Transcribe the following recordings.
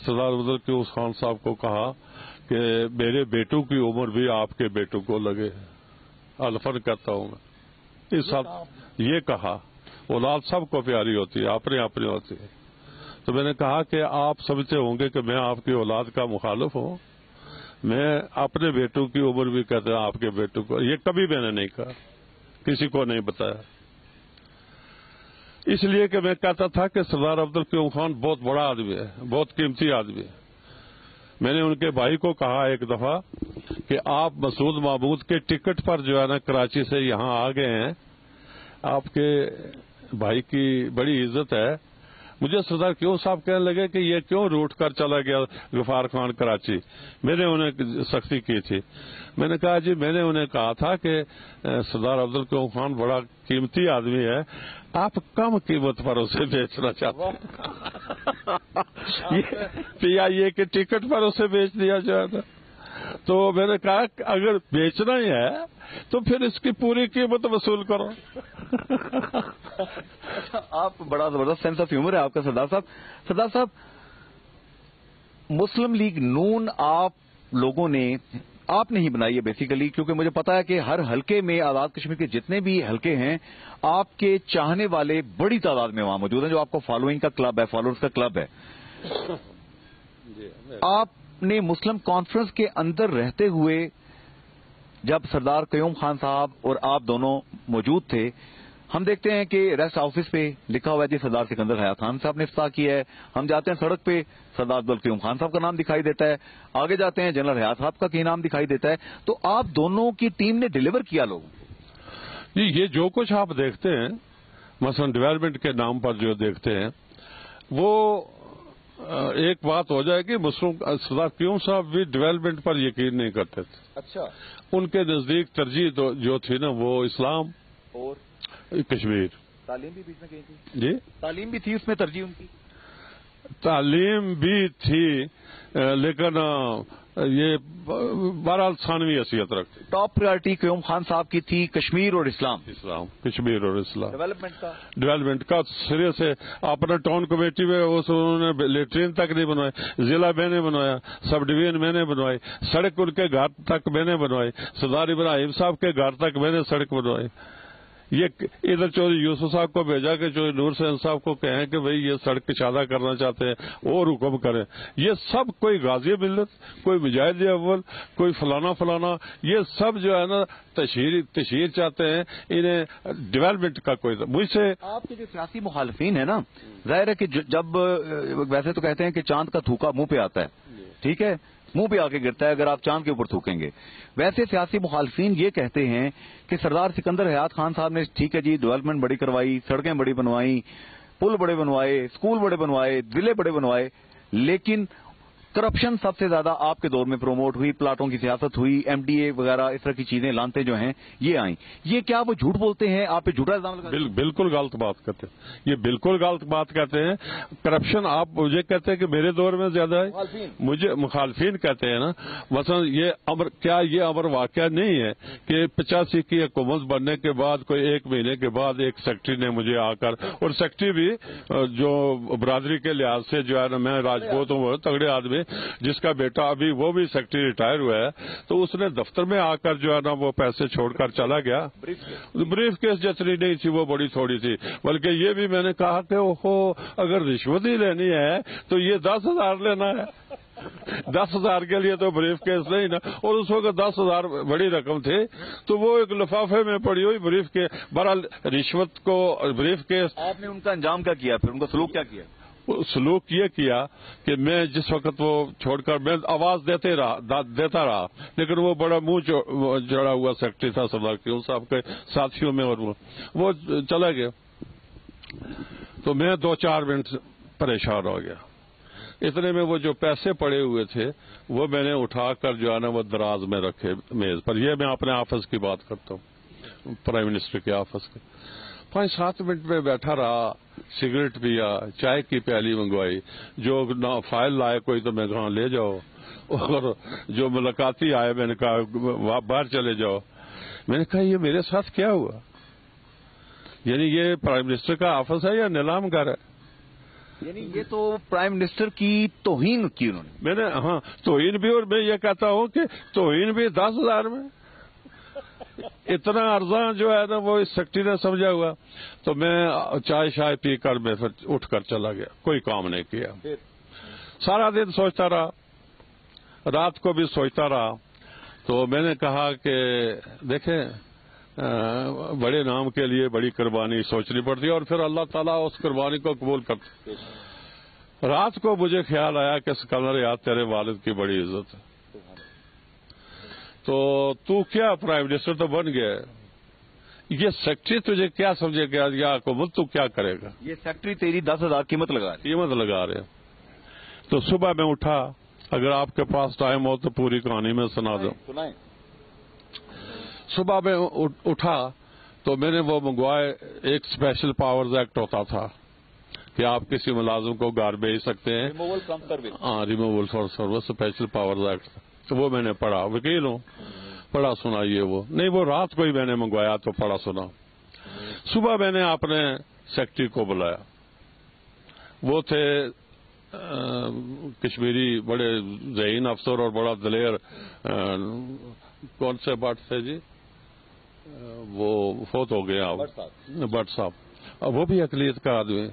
सरदार अफजल क्यों खान साहब को कहा कि मेरे बेटों की उम्र भी आपके बेटों को लगे, अलफन कहता हूं मैं, इस साथ ये कहा। औलाद सबको प्यारी होती है, अपने अपने होती है। तो मैंने कहा कि आप समझते होंगे कि मैं आपकी औलाद का मुखालिफ हूं, मैं अपने बेटों की उम्र भी कहता हूं आपके बेटों को, ये कभी मैंने नहीं कहा, किसी को नहीं बताया। इसलिए कि मैं कहता था कि सरदार अब्दुल कयूम खान बहुत बड़ा आदमी है, बहुत कीमती आदमी है। मैंने उनके भाई को कहा एक दफा कि आप मसूद महमूद के टिकट पर जो है ना कराची से यहां आ गए हैं, आपके भाई की बड़ी इज्जत है। मुझे सरदार क्यों साहब कहने लगे कि ये क्यों रूट कर चला गया गफार खान कराची। मैंने उन्हें सख्ती की थी। मैंने कहा जी, मैंने उन्हें कहा था कि सरदार अब्दुल कयूम खान बड़ा कीमती आदमी है, आप कम कीमत पर उसे बेचना चाहते हैं या ये कि टिकट पर उसे बेच दिया जाएगा। तो मैंने कहा कि अगर बेचना ही है तो फिर इसकी पूरी कीमत वसूल करो। आप बड़ा जबरदस्त सेंस ऑफ ह्यूमर है आपका सरदार साहब। सरदार साहब, मुस्लिम लीग नून आप लोगों ने आप नहीं बनाई है बेसिकली, क्योंकि मुझे पता है कि हर हलके में आजाद कश्मीर के जितने भी हलके हैं आपके चाहने वाले बड़ी तादाद में वहां मौजूद हैं, जो आपको फॉलोइंग का क्लब है, फॉलोअर्स का क्लब है। आपने मुस्लिम कॉन्फ्रेंस के अंदर रहते हुए जब सरदार कयूम खान साहब और आप दोनों मौजूद थे, हम देखते हैं कि रेस्ट ऑफिस पे लिखा हुआ है जी सरदार सिकंदर हयात खान साहब ने इफ्ताह किया है। हम जाते हैं सड़क पे, सरदार अब्दुल कयूम खान साहब का नाम दिखाई देता है। आगे जाते हैं, जनरल हयात साहब का नाम दिखाई देता है। तो आप दोनों की टीम ने डिलीवर किया लोगों को। जी, ये जो कुछ आप देखते हैं, मसलन डेवलपमेंट के नाम पर जो देखते हैं, वो एक बात हो जाएगी, मुस्लिम सरदार क्यूम साहब भी डेवलपमेंट पर यकीन नहीं करते थे। अच्छा, उनके नजदीक तरजीह जो थी ना, वो इस्लाम और कश्मीर। तालीम भी बीच में गई थी जी, तालीम भी थी उसमें तरजीह उनकी। तालीम भी थी, लेकिन ये बहरहाल थानवी हैसियत रखती। टॉप प्रायोरिटी कयूम खान साहब की थी कश्मीर और इस्लाम। कश्मीर और इस्लाम। डेवलपमेंट का सिरे से अपना टाउन कमेटी में उन्होंने लेटरिन तक नहीं बनवाए, जिला मैंने बनवाया, सब डिवीजन मैंने बनवाई, सड़क उनके घर तक मैंने बनवाई, सरदार इब्राहिम साहब के घर तक मैंने सड़क बनवाई। ये इधर चौधरी यूसुफ साहब को भेजा कि चौधरी नूर हुसैन साहब को कहें कि भाई ये सड़क इशादा करना चाहते हैं और हुक्म करें। ये सब कोई गाजी मिल्लत, कोई मुजाहिद अव्वल, कोई फलाना फलाना, ये सब जो है ना तशहीर चाहते हैं, इन्हें डेवलपमेंट का कोई। मुझसे आपके जो सियासी मुखालफीन है ना, जाहिर है कि जब वैसे तो कहते हैं कि चांद का थूका मुंह पे आता है, ठीक है, मुंह पे आके गिरता है अगर आप चांद के ऊपर थूकेंगे। वैसे सियासी मुखालफीन ये कहते हैं कि सरदार सिकंदर हयात खान साहब ने ठीक है जी डेवलपमेंट बड़ी करवाई, सड़कें बड़ी बनवाई, पुल बड़े बनवाए, स्कूल बड़े बनवाए, जिले बड़े बनवाए, लेकिन करप्शन सबसे ज्यादा आपके दौर में प्रोमोट हुई, प्लाटों की सियासत हुई, एमडीए वगैरह इस तरह की चीजें लानते जो हैं ये आई। ये क्या वो झूठ बोलते हैं, आप पे झूठा इल्जाम लगाते हैं? बिल्कुल गलत बात करते हैं, ये बिल्कुल गलत बात कहते हैं। करप्शन आप मुझे कहते हैं कि मेरे दौर में ज्यादा है, मुझे मुखालफीन कहते हैं ना। मसलन ये अमर वाकया नहीं है कि 85 की हुकूमत बनने के बाद कोई एक महीने के बाद एक सेक्रेटरी ने मुझे आकर, और सेक्रेटरी भी जो बरादरी के लिहाज से जो है ना, मैं राजपूत हूँ, तगड़े आदमी, जिसका बेटा अभी वो भी सेक्रेटरी रिटायर हुआ है, तो उसने दफ्तर में आकर जो है ना वो पैसे छोड़कर चला गया। ब्रीफ केस जितनी नहीं थी वो बड़ी थोड़ी थी, बल्कि ये भी मैंने कहा कि ओहो अगर रिश्वत ही लेनी है तो ये 10,000 लेना है। 10,000 के लिए तो ब्रीफ केस नहीं ना, और उस वक्त 10,000 बड़ी रकम थी, तो वो एक लिफाफे में पड़ी हुई ब्रीफ के। बहरहाल रिश्वत को ब्रीफ केस। आपने उनका अंजाम क्या किया, फिर उनका सलूक क्या किया? सलूक ये किया कि मैं जिस वक्त वो छोड़कर मैं आवाज देता रहा, लेकिन वो बड़ा मुंह जड़ा हुआ सेक्रेटरी था सरदार क्यूम साहब के साथियों में, और वो चला गया। तो मैं 2-4 मिनट परेशान हो गया। इतने में वो जो पैसे पड़े हुए थे वो मैंने उठाकर जो है ना वो दराज में रखे मेज पर। ये मैं अपने ऑफिस की बात करता हूँ, प्राइम मिनिस्टर के ऑफिस के। 5-7 मिनट में बैठा रहा, सिगरेट पिया, चाय की प्याली मंगवाई, जो फाइल लाए कोई तो मैं कहा ले जाओ, और जो मुलाकाती आए मैंने कहा बाहर चले जाओ। मैंने कहा ये मेरे साथ क्या हुआ, यानी ये प्राइम मिनिस्टर का ऑफिस है या नीलाम घर है? یعنی یہ تو پرائم منسٹر کی توہین کی انہوں نے. میں نے ہاں توہین بھی، اور میں یہ کہتا ہوں کہ توہین بھی 10,000 میں. اتنا ارزاں جو ہے نا وہ اس سیکٹری نے سمجھا ہوا. تو میں چائے شائے پی کر میں پھر اٹھ کر چلا گیا، کوئی کام نہیں کیا. سارا دن سوچتا رہا، رات کو بھی سوچتا رہا. تو میں نے کہا کہ دیکھیں بڑے نام کے لیے بڑی قربانی سوچنی پڑتی ہے، اور پھر اللہ تعالیٰ اس قربانی کو قبول کرتا. رات کو مجھے خیال آیا کہ سکندر یار تیرے والد کی بڑی عزت ہے، تو کیا پرائم منسٹر تو بن گیا، یہ سیکٹری تجھے کیا سمجھے گا یا حکومت تو کیا کرے گا؟ یہ سیکٹری تیری 10,000 قیمت لگا رہے. تو صبح میں اٹھا، اگر آپ کے پاس ٹائم ہو تو پوری کہانی میں سنا دوں. صبح میں اٹھا تو میں نے وہ منگوائے، ایک اسپیشل پاورز ایکٹ ہوتا تھا کہ آپ کسی ملازم کو گھر بھیج سکتے ہیں. ہاں، removal for service special powers act. تو وہ میں نے پڑھا، وکیل ہوں، پڑھا سنا. یہ وہ نہیں، وہ رات کو ہی میں نے منگوایا تو پڑھا سنا. صبح میں نے اپنے سیکٹری کو بلایا، وہ تھے کشمیری بڑے ذہین افسر اور بڑا دلیر. کون سے بٹ تھے جی، وہ فوت ہو گیا، بٹ صاحب. اب وہ بھی اقلیت کا آدمی ہے.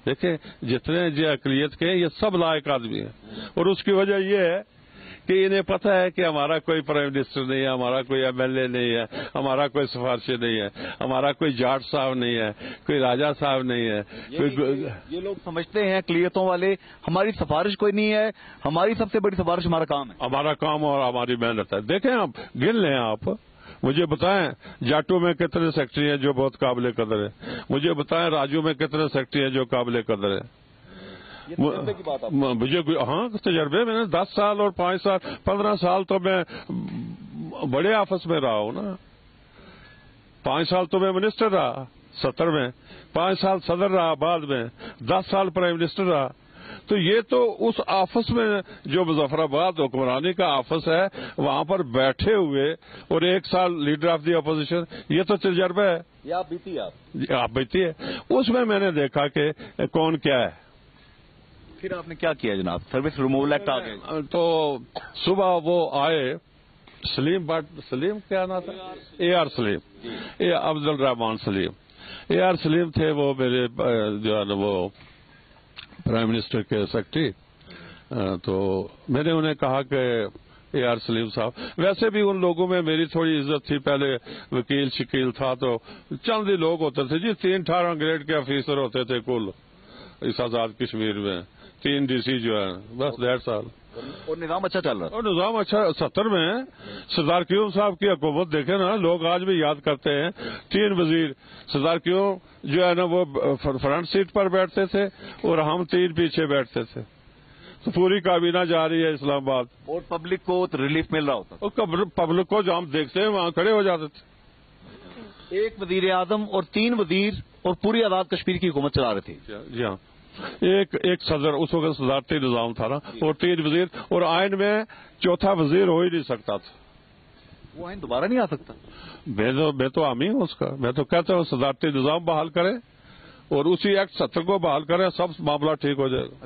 دیکھیں جتنے جو اقلیت کے یہ سب لائق آدمی ہیں، اور اس کی وجہ یہ ہے کہ انہیں پتہ ہے کہ ہمارا کوئی پرائم منسٹر نہیں ہے، ہمارا کوئی ایم ایل اے نہیں ہے، ہمارا کوئی سفارشی نہیں ہے، ہمارا کوئی جاٹ صاحب نہیں ہے، کوئی راجا صاحب نہیں ہے. یہ لوگ سمجھتے ہیں اقلیتوں والے ہماری سفارش کوئی نہیں ہے، ہماری سب سے بڑی سفارش ہمارا کام ہے، ہمارا کام اور ہماری محنت ہے. دیکھیں آپ گن لیں، آپ مجھے بتائیں جاٹو میں کتنے سیکٹری ہیں جو بہت قابل قدر ہے، مجھے بتائیں راجو میں کتنے سیکٹری ہیں جو قابل قدر ہے. مجھے ہاں تجربے میں نے 10 سال اور 5 سال 15 سال تو میں بڑے آفس میں رہا ہوں نا. 5 سال تو میں منسٹر رہا 70 میں، 5 سال صدر رہا بعد میں، 10 سال پرائم منسٹر رہا. تو یہ تو اس آفس میں جو مظفر آباد حکمرانی کا آفس ہے وہاں پر بیٹھے ہوئے، اور 1 سال لیڈر آف دی اپوزیشن، یہ تو تجربہ ہے. آپ بیتی ہے. اس میں نے دیکھا کہ کون کیا ہے. پھر آپ نے کیا کیا جناب؟ سروس ریموول ایکٹ آ گئے. تو صبح وہ آئے، سلیم بٹ، سلیم کیا نام تھا، AR سلیم، عبد الرحمان سلیم. AR سلیم تھے وہ میرے جو ہے نا وہ پرائم منسٹر کے سیکرٹری. تو میں نے انہیں کہا کہ AR سلیم صاحب، ویسے بھی ان لوگوں میں میری تھوڑی عزت تھی، پہلے وکیل شکیل تھا تو چند ہی لوگ ہوتے تھے جی. 18 گریڈ کے آفیسر ہوتے تھے کل اس آزاد کشمیر میں، 3 DC جو ہے، بس 1.5 سال. اور نظام اچھا چل رہا ہے. اور نظام اچھا. 70 میں سردار قیوم صاحب کی حکومت دیکھیں نا، لوگ آج بھی یاد کرتے ہیں. 3 وزیر سردار قیوم جو ہے نا وہ فرنٹ سیٹ پر بیٹھتے تھے اور ہم 3 پیچھے بیٹھتے تھے. تو پوری کابینہ جا رہی ہے اسلام آباد، اور پبلک کو ریلیف مل رہا ہوتا. اور پبلک کو جو ہم دیکھتے ہیں وہاں کھڑے ہو جاتے تھے. 1 وزیر اعظم اور 3 وزیر اور پوری آزاد کشمیر کی حکومت چلا رہے تھے. جی ہاں، ایک صدر، اس وقت صدارتی نظام تھا نا، اور 3 وزیر، اور آئین میں 4تھا وزیر ہو ہی نہیں سکتا تھا. وہ آئین دوبارہ نہیں آ سکتا. میں تو حامی ہوں اس کا. میں تو کہتا ہوں صدارتی نظام بحال کرے اور اسی ایکٹ 70 کو بحال کرے، سب معاملہ ٹھیک ہو جائے گا.